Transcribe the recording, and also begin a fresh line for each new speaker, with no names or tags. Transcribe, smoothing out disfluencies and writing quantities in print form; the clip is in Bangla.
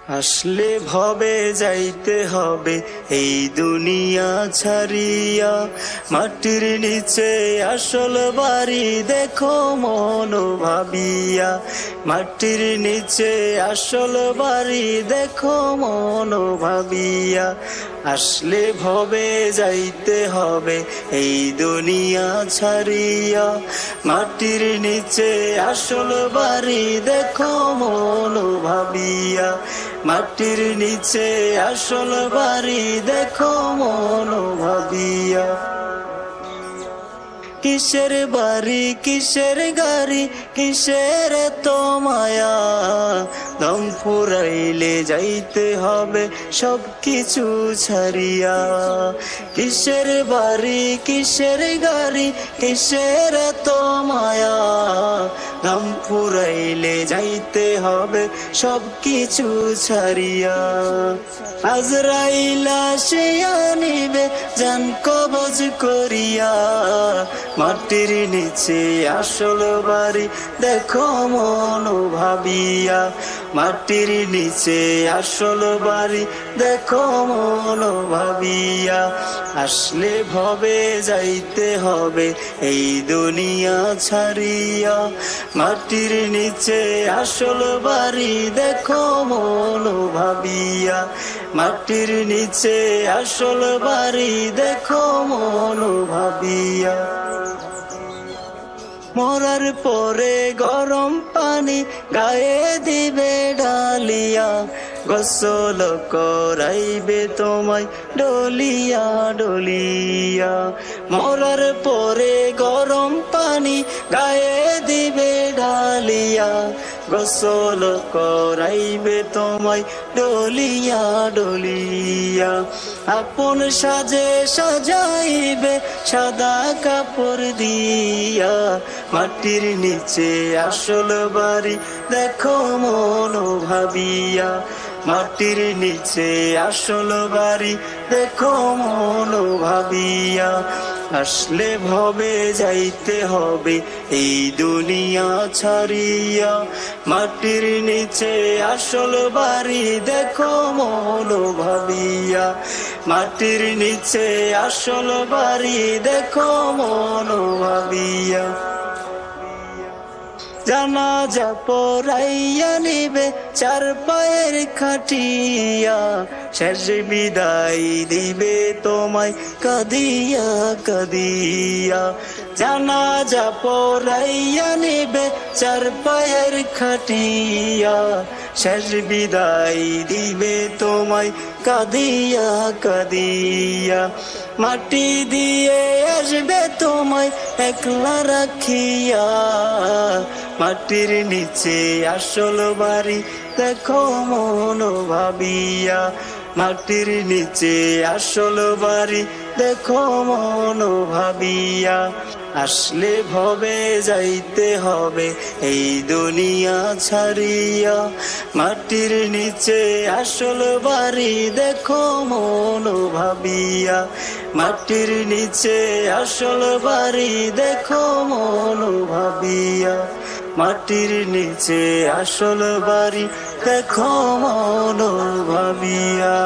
আসলে ভবে যাইতে হবে এই দুনিয়া ছাড়িয়া, মাটির নিচে আসল বাড়ি দেখো মন ভাবিয়া। মাটির নিচে আসল বাড়ি দেখো মন ভাবিয়া। আসলে ভবে যাইতে হবে এই দুনিয়া ছাড়িয়া, মাটির নিচে আসল বাড়ি দেখো মন ভাবিয়া। মাটির নিচে আসল বাড়ি দেখো মন ভাবিয়া। কিসের বাড়ি কিসের গাড়ি কিসের তো মায়া, দম ফুরাইলে যাইতে হবে সব কিছু ছাড়িয়া। কিসের বাড়ি কিসের গাড়ি কিসের তো মায়া, দম ফুরাইলে যাইতে হবে সব কিছু ছাড়িয়া। আজরাইল আসিয়া নিবে জান কবজ করিয়া, মাটির নিচে আসল বাড়ি দেখো মন ভাবিয়া। মাটির নিচে আসল বাড়ি দেখো মন ভাবিয়া। আসলে ভবে যাইতে হবে এই দুনিয়া ছাড়িয়া, মাটির নিচে আসল বাড়ি দেখো মন ভাবিয়া। মাটির নিচে আসল বাড়ি দেখো মন ভাবিয়া। মরার পরে গরম পানি গায়ে দিবে ঢালিয়া, গোসল করাইবে তোমায় ডলিয়া ডলিয়া। মরার পরে গরম পানি গায়ে দিবে ঢালিয়া, গোসল করাইবে তোমায় ডলিয়া ডলিয়া। আপন সাজে সাজাইবে সাদা কাপড় দিয়া, মাটির নিচে আসল বাড়ি দেখো মন ভাবিয়া। মাটির নিচে আসল বাড়ি দেখো মন ভাবিয়া। আসলে ভবে যাইতে হবে এই দুনিয়া ছাড়িয়া, মাটির নিচে আসল বাড়ি দেখো মন ভাবিয়া। মাটির নিচে আসল বাড়ি দেখো মন ভাবিয়া। জানাজা পড়াইয়া নিবে চার পায়ের খাটিয়া, শেষ বিদায় দিবে তোমায় কাঁদিয়া কাঁদিয়া। জানাজা পড়াইয়া নিবে চার পায়ের খাটিয়া, শেষ বিদায় দিবে তোমায় কাঁদিয়া কাঁদিয়া। মাটি দিয়ে আসবে তোমায় একলা রাখিয়া, মাটির নিচে আসল বাড়ি দেখো মন ভাবিয়া। মাটির নিচে আসল বাড়ি দেখো মন ভাবিয়া। আসলে ভবে যাইতে হবে এই দুনিয়া ছাড়িয়া, মাটির নিচে আসল বাড়ি দেখো মন ভাবিয়া। মাটির নিচে আসল বাড়ি দেখো মন ভাবিয়া। মাটির নিচে আসল বাড়ি দেখো মন ভাবিয়া।